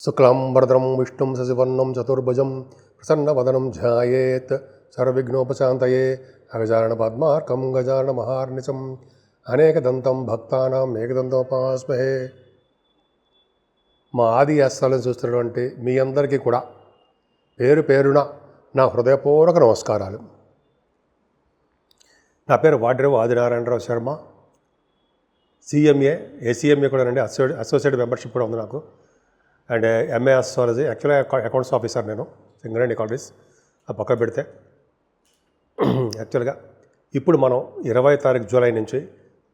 శుక్లాంబరధరం విష్ణుం శశివర్ణం చతుర్భుజం ప్రసన్నవదనం ధ్యాయేత్ సర్వవిఘ్నోపశాంతయే అగజానన పద్మార్కం గజానన మహార్నిశం అనేకదంతం భక్తానాం ఏకదంతోపాస్మహే. మా ఆది యాస్త్రాలను చూస్తున్నటువంటి మీ అందరికీ కూడా పేరు పేరున నా హృదయపూర్వక నమస్కారాలు. నా పేరు వాడ్రేవు ఆదినారాయణరావు శర్మ. ఏసీఎంఏ కూడా అండి, అసోసియేట్ మెంబర్షిప్ కూడా ఉంది నాకు. అండ్ ఎంఏ ఆస్ట్రాలజీ, యాక్చువల్గా అకౌంట్స్ ఆఫీసర్ నేను, సింగరేణి కాలేజ్. ఆ పక్క పెడితే యాక్చువల్గా ఇప్పుడు మనం 20 తారీఖు జూలై నుంచి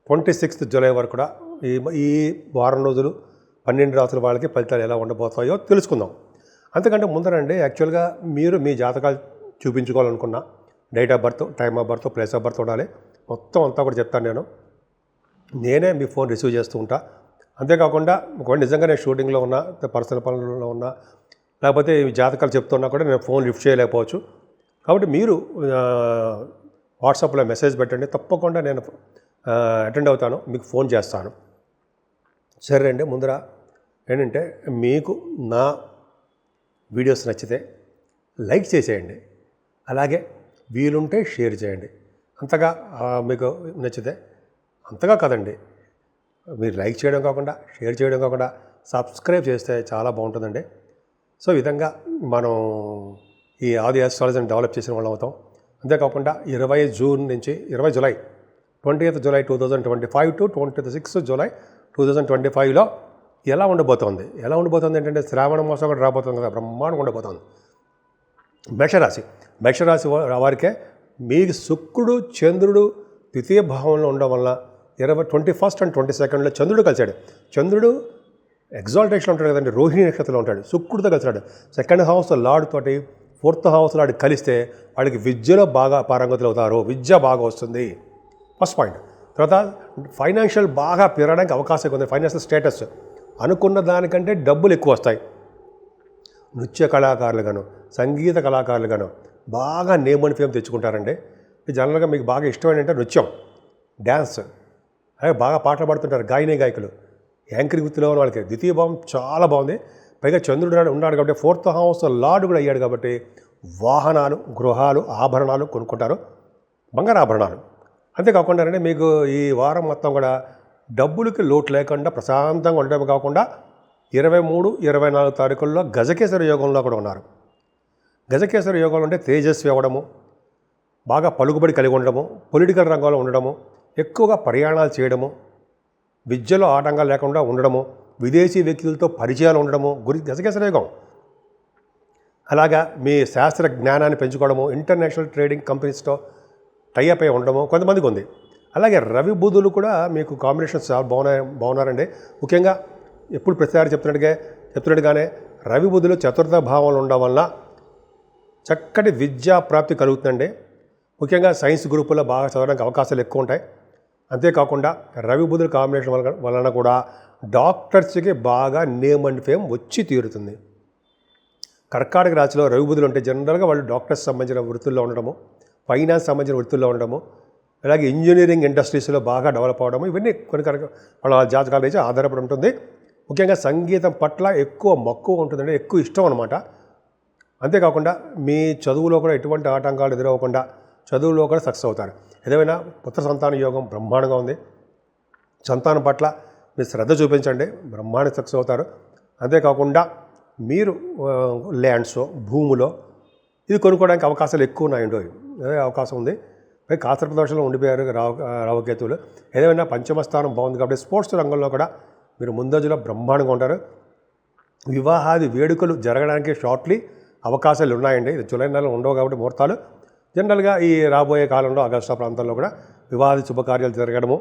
26th జూలై వరకు కూడా ఈ వారం రోజులు 12 రాసుల వాళ్ళకి ఫలితాలు ఎలా ఉండబోతాయో తెలుసుకుందాం. అంతకంటే ముందరండి, యాక్చువల్గా మీరు మీ జాతకాలు చూపించుకోవాలనుకున్న date of birth, time of birth, place of birth ఉండాలి. మొత్తం అంతా కూడా చెప్తాను. నేనే మీ ఫోన్ రిసీవ్ చేస్తూ ఉంటా. అంతేకాకుండా ఒకవేళ నిజంగా నేను షూటింగ్లో ఉన్నా, పర్సనల్ పనులలో ఉన్నా, లేకపోతే ఈ జాతకాలు చెప్తున్నా కూడా నేను ఫోన్ లిఫ్ట్ చేయలేకపోవచ్చు. కాబట్టి మీరు వాట్సాప్లో మెసేజ్ పెట్టండి, తప్పకుండా నేను అటెండ్ అవుతాను, మీకు ఫోన్ చేస్తాను. సరే అండి, ముందర ఏంటంటే మీకు నా వీడియోస్ నచ్చితే లైక్ చేసేయండి, అలాగే వీలుంటే షేర్ చేయండి. అంతగా మీకు నచ్చితే, అంతగా కదండి, మీరు లైక్ చేయడం కాకుండా, షేర్ చేయడం కాకుండా సబ్స్క్రైబ్ చేస్తే చాలా బాగుంటుందండి. సో ఈ విధంగా మనం ఈ ఆది ఆస్ట్రాలజీని డెవలప్ చేసిన వాళ్ళం అవుతాం. అంతేకాకుండా 20 జూన్ నుంచి 20 July 20th July 2025 to 26th July 2025లో ఎలా ఉండబోతోంది ఏంటంటే శ్రావణ మాసం కూడా రాబోతుంది కదా, బ్రహ్మాండంగా ఉండబోతోంది. మేషరాశి వారికే మీకు శుక్రుడు, చంద్రుడు ద్వితీయ భావంలో ఉండడం వల్ల 21st and 22nd చంద్రుడు కలిశాడు. చంద్రుడు ఎగ్జాల్టేషన్ ఉంటాడు కదండి, రోహిణి నక్షత్రంలో ఉంటాడు, శుక్రుడితో కలిసాడు. 2nd హౌస్ లార్డ్ తోటి 4th హౌస్ లార్డ్ కలిస్తే వాడికి విద్యలో బాగా పారంగతులు అవుతారు, విద్య బాగా వస్తుంది. First point. తర్వాత ఫైనాన్షియల్ బాగా పెరగడానికి అవకాశం ఉంది. ఫైనాన్షియల్ స్టేటస్ అనుకున్న దానికంటే డబ్బులు ఎక్కువ వస్తాయి. నృత్య కళాకారులు గాను, సంగీత కళాకారులు గాను బాగా నేమ్ అండ్ ఫేమ్ తెచ్చుకుంటారండి. జనరల్గా మీకు బాగా ఇష్టం ఏంటంటే నృత్యం, డ్యాన్స్, అలాగే బాగా పాటలు పాడుతుంటారు గాయకులు. యాంకరింగ్ వృత్తిలో ఉన్న వాళ్ళకి ద్వితీయ భావం చాలా బాగుంది. పైగా చంద్రుడు ఉన్నాడు కాబట్టి 4th హౌస్ లార్డ్ కూడా అయ్యాడు కాబట్టి వాహనాలు, గృహాలు, ఆభరణాలు కొనుక్కుంటారు, బంగారు ఆభరణాలు. అంతేకాకుండా మీకు ఈ వారం మొత్తం కూడా డబ్బులకి లోటు లేకుండా ప్రశాంతంగా ఉండడం కాకుండా 23, 24 తారీఖుల్లో గజకేసర యోగంలో కూడా ఉన్నారు. గజకేసర యోగంలో అంటే తేజస్వి అవ్వడము, బాగా పలుకుబడి కలిగి ఉండడము, పొలిటికల్ రంగంలో ఉండడము, ఎక్కువగా ప్రయాణాలు చేయడము, విద్యలో ఆటంకాలు లేకుండా ఉండడము, విదేశీ వ్యక్తులతో పరిచయాలు ఉండడము గజకేసర యోగం. అలాగా మీ శాస్త్ర జ్ఞానాన్ని పెంచుకోవడము, ఇంటర్నేషనల్ ట్రేడింగ్ కంపెనీస్తో టైఅప్ అయి ఉండడము కొంతమందికి ఉంది. అలాగే రవి బుధులు కూడా మీకు కాంబినేషన్స్ చాలా బాగున్నారండి. ముఖ్యంగా ఎప్పుడు ప్రతిసారి చెప్తున్నట్టుగానే రవి బుధులు 4th భావంలో ఉండడం వల్ల చక్కటి విద్యా ప్రాప్తి కలుగుతుందండి. ముఖ్యంగా సైన్స్ గ్రూపుల్లో బాగా చదవడానికి అవకాశాలు ఎక్కువ ఉంటాయి. అంతేకాకుండా రవి బుధుల కాంబినేషన్ వలన కూడా డాక్టర్స్కి బాగా నేమ్ అండ్ ఫేమ్ వచ్చి తీరుతుంది. కర్కాటక రాశిలో రవి బుధులు ఉంటే జనరల్గా వాళ్ళు డాక్టర్స్ సంబంధించిన వృత్తుల్లో ఉండడము, ఫైనాన్స్ సంబంధించిన వృత్తుల్లో ఉండడము, అలాగే ఇంజనీరింగ్ ఇండస్ట్రీస్లో బాగా డెవలప్ అవడము, ఇవన్నీ కొన్ని వాళ్ళ జాతకాల నుంచి ఆధారపడి ఉంటుంది. ముఖ్యంగా సంగీతం పట్ల ఎక్కువ మక్కువ ఉంటుందండి, ఎక్కువ ఇష్టం అనమాట. అంతేకాకుండా మీ చదువులో కూడా ఎటువంటి ఆటంకాలు ఎదురవ్వకుండా చదువులో కూడా సక్సెస్ అవుతారు. ఏదైనా పుత్ర సంతాన యోగం బ్రహ్మాండంగా ఉంది. సంతానం పట్ల మీరు శ్రద్ధ చూపించండి, బ్రహ్మాండ సక్సెస్ అవుతారు. అంతేకాకుండా మీరు ల్యాండ్స్, భూములో ఇది కొనుక్కోవడానికి అవకాశాలు ఎక్కువ ఉన్నాయండి, అదే అవకాశం ఉంది. పై కాస్త ప్రదర్శనలో ఉండిపోయారు రావుకేతువులు. ఏదైనా పంచమ స్థానం బాగుంది కాబట్టి స్పోర్ట్స్ రంగంలో కూడా మీరు ముందంజలో బ్రహ్మాండంగా ఉంటారు. వివాహాది వేడుకలు జరగడానికి షార్ట్లీ అవకాశాలు ఉన్నాయండి. ఇది జూలై నెలలో ఉండవు కాబట్టి ముహూర్తాలు. జనరల్గా ఈ రాబోయే కాలంలో ఆగస్టు ప్రాంతంలో కూడా వివాహాది శుభకార్యాలు జరగడము,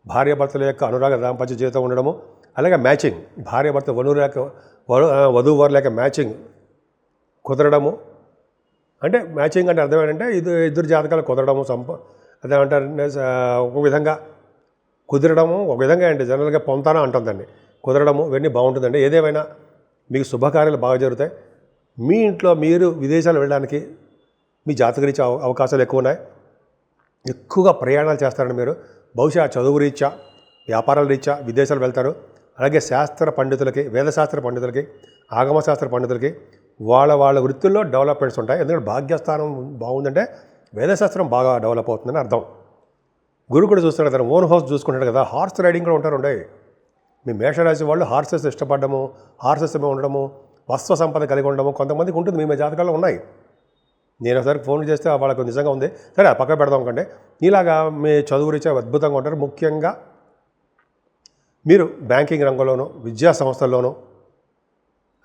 భార్యాభర్తల యొక్క అనురాగ దాంపత్య జీవితం ఉండడము, అలాగే మ్యాచింగ్, భార్యాభర్త వధూవరుల యొక్క మ్యాచింగ్ కుదరడము. అంటే మ్యాచింగ్ అంటే అర్థం ఏంటంటే ఇద్దరు జాతకాలు కుదరడము, అదేమంటారు ఒక విధంగా కుదరడము, ఒక విధంగా అంటే జనరల్గా పొంతానా అంటుందండి, కుదరడము, ఇవన్నీ బాగుంటుందండి. ఏదేమైనా మీకు శుభకార్యాలు బాగా జరుగుతాయి. మీ ఇంట్లో మీరు విదేశాలు వెళ్ళడానికి మీ జాతకరీత్యా అవకాశాలు ఎక్కువ ఉన్నాయి. ఎక్కువగా ప్రయాణాలు చేస్తారండి మీరు. బహుశా చదువు రీత్యా, వ్యాపారాల రీత్యా విదేశాలు వెళ్తారు. అలాగే శాస్త్ర పండితులకి, వేదశాస్త్ర పండితులకి, ఆగమశాస్త్ర పండితులకి వాళ్ళ వృత్తుల్లో డెవలప్మెంట్స్ ఉంటాయి. ఎందుకంటే భాగ్యస్థానం బాగుందంటే వేదశాస్త్రం బాగా డెవలప్ అవుతుందని అర్థం. గురువు కూడా చూస్తున్నాడు, తన ఓన్ హౌస్ చూసుకుంటాడు కదా. హార్స్ రైడింగ్ కూడా ఉంటారు. మీ మేషరాశి వాళ్ళు హార్సెస్ ఇష్టపడము, హార్సెస్ ఉండడము, వస్త్ర సంపద కలిగి ఉండడము కొంతమందికి ఉంటుంది. మీ జాతకాల్లో ఉన్నాయి. నేను ఒకసారి ఫోన్ చేస్తే వాళ్ళకు నిజంగా ఉంది. సరే ఆ పక్క పెడదాం కంటే ఇలాగా మీ చదువు రీత్యా అద్భుతంగా ఉంటారు. ముఖ్యంగా మీరు బ్యాంకింగ్ రంగంలోనూ, విద్యా సంస్థల్లోనూ,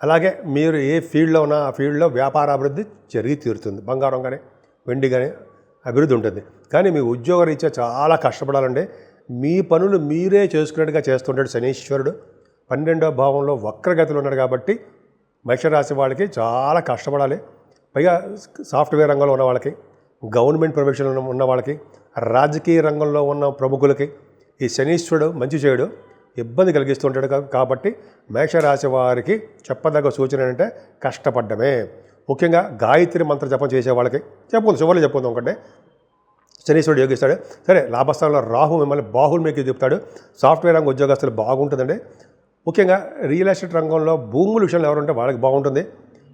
అలాగే మీరు ఏ ఫీల్డ్లో ఉన్నా ఆ ఫీల్డ్లో వ్యాపార అభివృద్ధి జరిగి తీరుతుంది. బంగారం కానీ వెండి కానీ అభివృద్ధి ఉంటుంది. కానీ మీ ఉద్యోగ రీత్యా చాలా కష్టపడాలండి. మీ పనులు మీరే చేసుకున్నట్టుగా చేస్తుంటాడు శనీశ్వరుడు. 12వ భావంలో వక్రగతిలో ఉన్నాడు కాబట్టి మేషరాశి వాళ్ళకి చాలా కష్టపడాలి. పైగా సాఫ్ట్వేర్ రంగంలో ఉన్న వాళ్ళకి, గవర్నమెంట్ ప్రొఫెషన్లో ఉన్న వాళ్ళకి, రాజకీయ రంగంలో ఉన్న ప్రముఖులకి ఈ శనీశ్వరుడు మంచి చేయడు, ఇబ్బంది కలిగిస్తుంటాడు. కాబట్టి మేషరాశి వారికి చెప్పదగ్గ సూచన ఏంటంటే కష్టపడ్డమే. ముఖ్యంగా గాయత్రి మంత్ర జపం చేసే వాళ్ళకి చెప్పుకుంది, చివరిలో చెప్పుకుందాం. ఒకటే శనీశ్వరుడు యోగిస్తాడు. సరే, లాభస్థానంలో రాహు మిమ్మల్ని బాహులు మీకు చెప్తాడు. సాఫ్ట్వేర్ రంగ ఉద్యోగస్తులు బాగుంటుందండి. ముఖ్యంగా రియల్ ఎస్టేట్ రంగంలో భూముల విషయంలో ఎవరుంటే వాళ్ళకి బాగుంటుంది.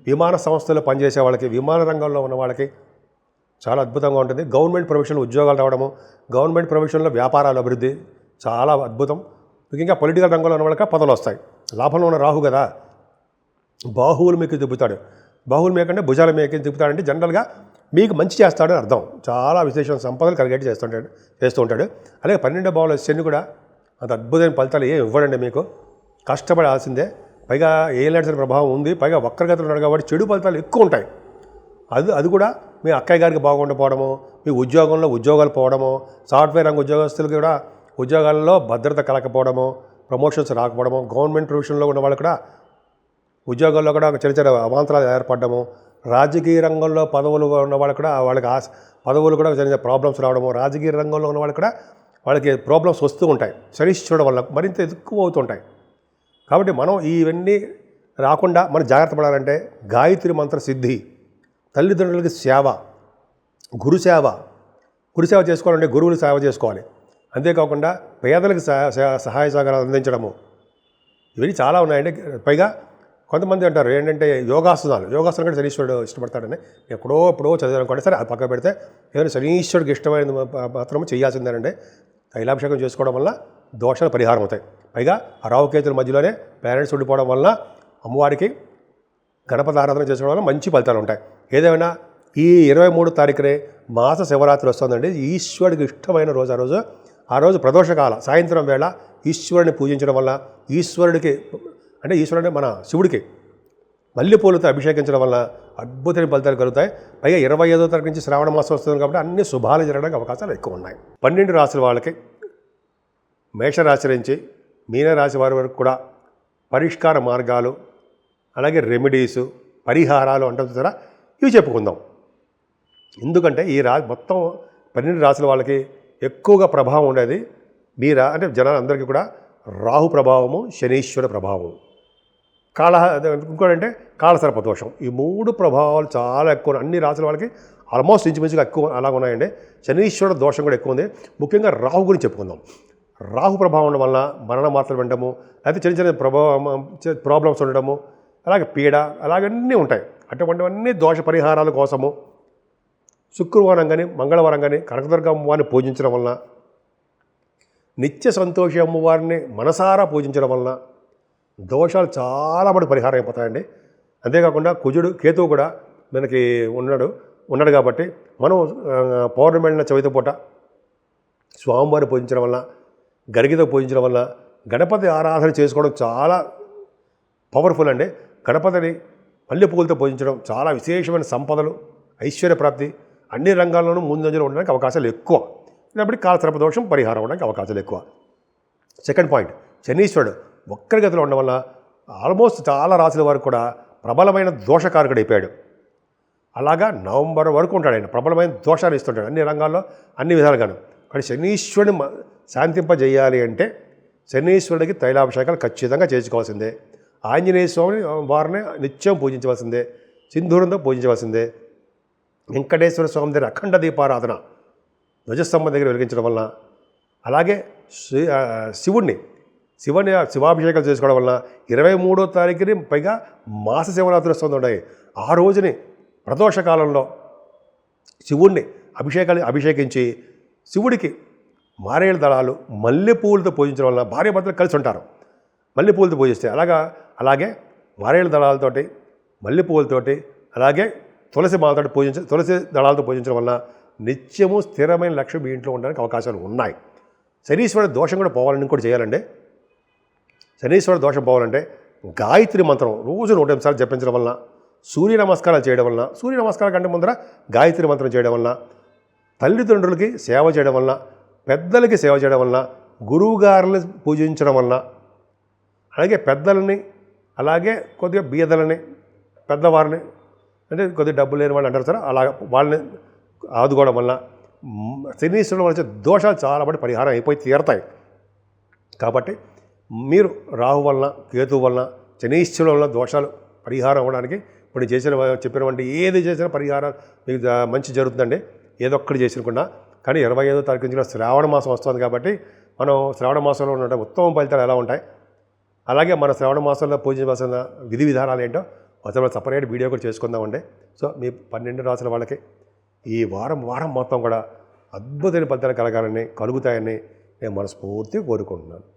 విమాన సంస్థల్లో పనిచేసే వాళ్ళకి, విమాన రంగంలో ఉన్న వాళ్ళకి చాలా అద్భుతంగా ఉంటుంది. గవర్నమెంట్ ప్రొఫెషన్లో ఉద్యోగాలు రావడము, గవర్నమెంట్ ప్రొఫెషన్లో వ్యాపారాల అభివృద్ధి చాలా అద్భుతం. ముఖ్యంగా పొలిటికల్ రంగంలో ఉన్న వాళ్ళకి పదవులు వస్తాయి. లాభంలో ఉన్న రాహు కదా, బాహువులు మీకు తిప్పుతాడు. బాహువులు మేకంటే భుజాలు మేకే తిప్పుతాడంటే జనరల్గా మీకు మంచి చేస్తాడని అర్థం. చాలా విశేషమైన సంపదలు కలిగేటి చేస్తూ ఉంటాడు. అలాగే 12వ భావంలో శని కూడా అంత అద్భుతమైన ఫలితాలు ఏం ఇవ్వడండి. మీకు కష్టపడాల్సిందే. పైగా ఏలినాటి ప్రభావం ఉంది. పైగా వక్రగతిలో ఉన్నాడు కాబట్టి చెడు ఫలితాలు ఎక్కువ ఉంటాయి. అది కూడా మీ అక్కయ్య గారికి బాగుండకపోవడము, మీ ఉద్యోగాలు పోవడము, సాఫ్ట్వేర్ రంగ ఉద్యోగస్తులకి కూడా ఉద్యోగాల్లో భద్రత కలకపోవడము, ప్రమోషన్స్ రాకపోవడము, గవర్నమెంట్ ప్రొఫెషన్లో ఉన్న వాళ్ళు కూడా ఉద్యోగాల్లో కూడా చిన్న చిన్న అవాంతరాలు ఏర్పడము, రాజకీయ రంగంలో పదవులు ఉన్న వాళ్ళు కూడా వాళ్ళకి పదవులు కూడా చిన్న ప్రాబ్లమ్స్ రావడము, రాజకీయ రంగంలో ఉన్న వాళ్ళు కూడా వాళ్ళకి ప్రాబ్లమ్స్ వస్తూ ఉంటాయి. శనీశ్వరుడు వల్ల మరింత ఎక్కువ అవుతుంటాయి. కాబట్టి మనం ఇవన్నీ రాకుండా మనం జాగ్రత్త పడాలంటే గాయత్రి మంత్ర సిద్ధి, తల్లిదండ్రులకి సేవ, గురుసేవ చేసుకోవాలంటే గురువులు సేవ చేసుకోవాలి. అంతేకాకుండా పేదలకు సహాయ సహకారాలు అందించడము, ఇవన్నీ చాలా ఉన్నాయండి. పైగా కొంతమంది అంటారు ఏంటంటే యోగాసనాలు కూడా శనీశ్వరుడు ఇష్టపడతాడని. ఎప్పుడో చదివానుకోండి. సరే అది పక్క పెడితే ఏదైనా శనీశ్వరుడికి ఇష్టమైన మాత్రం చేయాల్సిందేనండి. తైలాభిషేకం చేసుకోవడం వల్ల దోషాలు పరిహారం అవుతాయి. పైగా రావుకేతుల మధ్యలోనే పేరెంట్స్ ఉండిపోవడం వల్ల అమ్మవారికి గణపతి ఆరాధన చేసుకోవడం వల్ల మంచి ఫలితాలు ఉంటాయి. ఏదేమైనా ఈ 23 తారీఖునే మాస శివరాత్రి వస్తుందండి. ఈశ్వరుడికి ఇష్టమైన రోజు ఆ రోజు ప్రదోషకాల సాయంత్రం వేళ ఈశ్వరుని పూజించడం వల్ల ఈశ్వరుడికి మన శివుడికి మల్లెపూలతో అభిషేకించడం వల్ల అద్భుతమైన ఫలితాలు కలుగుతాయి. పైగా 25వ తారీఖు నుంచి శ్రావణ మాసం వస్తుంది కాబట్టి అన్ని శుభాలు జరగడానికి అవకాశాలు ఎక్కువ ఉన్నాయి. 12 రాశుల వాళ్ళకి మేషరాశి నుంచి మీనరాశి వారి వరకు కూడా పరిష్కార మార్గాలు, అలాగే రెమెడీసు, పరిహారాలు అంటారా, ఇవి చెప్పుకుందాం. ఎందుకంటే ఈ మొత్తం 12 రాశుల వాళ్ళకి ఎక్కువగా ప్రభావం ఉండేది అంటే జనాలందరికీ కూడా రాహు ప్రభావము, శనీశ్వర ప్రభావం, ఇంకోటంటే కాళసర్ప దోషం. ఈ 3 ప్రభావాలు చాలా ఎక్కువ. అన్ని రాశుల వాళ్ళకి ఆల్మోస్ట్ ఇంచుమించుగా ఎక్కువ అలాగ ఉన్నాయండి. శనీశ్వర దోషం కూడా ఎక్కువ ఉంది. ముఖ్యంగా రాహు గురించి చెప్పుకుందాం. రాహు ప్రభావం వల్ల మరణ మాత్రలు వినడము, లేకపోతే చిన్న ప్రాబ్లమ్స్ ఉండడము, అలాగే పీడ, అలాగన్నీ ఉంటాయి. అటువంటివన్నీ దోష పరిహారాల కోసము శుక్రవారం కానీ మంగళవారం కానీ కనకదుర్గ అమ్మవారిని పూజించడం వలన, నిత్య సంతోషి అమ్మవారిని మనసారా పూజించడం వలన దోషాలు చాలా మటుకు పరిహారం అయిపోతాయండి. అంతేకాకుండా కేతువు కూడా మనకి ఉన్నాడు కాబట్టి మనం పౌర్ణమి వెళ్ళిన చవితి పూట స్వామివారిని పూజించడం వల్ల, గరిగితో పూజించడం వల్ల, గణపతి ఆరాధన చేసుకోవడం చాలా పవర్ఫుల్ అండి. గణపతిని మల్లె పువ్వులతో పూజించడం చాలా విశేషమైన సంపదలు, ఐశ్వర్య ప్రాప్తి, అన్ని రంగాల్లోనూ ముందంజలో ఉండడానికి అవకాశాలు ఎక్కువ. కాబట్టి కాలసర్ప దోషం పరిహారం అవడానికి అవకాశాలు ఎక్కువ. సెకండ్ పాయింట్, శనీశ్వరుడు వక్రగతిలో ఉండడం వల్ల ఆల్మోస్ట్ చాలా రాశుల వరకు కూడా ప్రబలమైన దోషకారకుడు అయిపోయాడు. అలాగా నవంబర్ వరకు ఉంటాడు ఆయన. ప్రబలమైన దోషాలు ఇస్తుంటాడు అన్ని రంగాల్లో, అన్ని విధాలుగాను. కానీ శనీశ్వరుని శాంతింపజేయాలి అంటే శనీశ్వరుడికి తైలాభిషేకాలు ఖచ్చితంగా చేసుకోవాల్సిందే. ఆంజనేయ స్వామిని వారిని నిత్యం పూజించవలసిందే, సింధూరంతో పూజించవలసిందే. వెంకటేశ్వర స్వామి దగ్గర అఖండ దీపారాధన ధ్వజస్తంభం దగ్గర వెలిగించడం వలన, అలాగే శివుణ్ణి శివాభిషేకాలు చేసుకోవడం వలన 23వ తారీఖుని పైగా మాస శివరాత్రి వస్తుంది. ఆ రోజుని ప్రదోష కాలంలో శివుణ్ణి అభిషేకించి శివుడికి మారేడు దళాలు మల్లెపూలతో పూజించడం వల్ల భార్యాభర్తలు కలిసి ఉంటారు. మల్లెపూలతో పూజిస్తే అలాగే మారేడు దళాలతోటి మల్లెపూలతోటి అలాగే తులసి దళాలతో పూజించడం వల్ల నిత్యము స్థిరమైన లక్ష్యం మీ ఇంట్లో ఉండడానికి అవకాశాలు ఉన్నాయి. శనీశ్వర దోషం కూడా పోవాలని ఇంకోటి చేయాలండి. శనీశ్వర దోషం పోవాలంటే గాయత్రి మంత్రం రోజు 108 సార్లు జపించడం వలన, సూర్య నమస్కారాలు చేయడం వలన, సూర్య నమస్కారాల కంటే ముందర గాయత్రి మంత్రం చేయడం వలన, తల్లిదండ్రులకి సేవ చేయడం వలన, పెద్దలకి సేవ చేయడం వలన, గురువుగారుని పూజించడం వలన, అలాగే పెద్దలని అలాగే కొద్దిగా బీదలని పెద్దవారిని అంటే కొద్దిగా డబ్బు లేని వాళ్ళు అంటారు సార్, అలా వాళ్ళని ఆదుకోవడం వలన శనీశ్వరుడు వచ్చే దోషాలు చాలా బట్టి పరిహారం అయిపోయి తీరతాయి. కాబట్టి మీరు రాహు వలన కేతు వలన శనీశ్వరుడు వలన దోషాలు పరిహారం అవ్వడానికి ఇప్పుడు చెప్పినటువంటి ఏది చేసినా పరిహారం మీకు మంచి జరుగుతుందండి. ఏదో ఒక్కటి చేసినకుండా. కానీ 25వ తారీఖు నుంచి శ్రావణ మాసం వస్తుంది కాబట్టి మనం శ్రావణ మాసంలో ఉన్న ఉత్తమ ఫలితాలు ఎలా ఉంటాయి, అలాగే మన శ్రావణ మాసంలో పూజించాల్సిన విధి విధానాలు ఏంటో అసలు సపరేట్ వీడియో కూడా చేసుకుందామండి. సో మీ 12 రాసుల వాళ్ళకి ఈ వారం మొత్తం కూడా అద్భుతమైన ఫలితాలు కలుగుతాయని నేను మనస్ఫూర్తిగా కోరుకుంటున్నాను.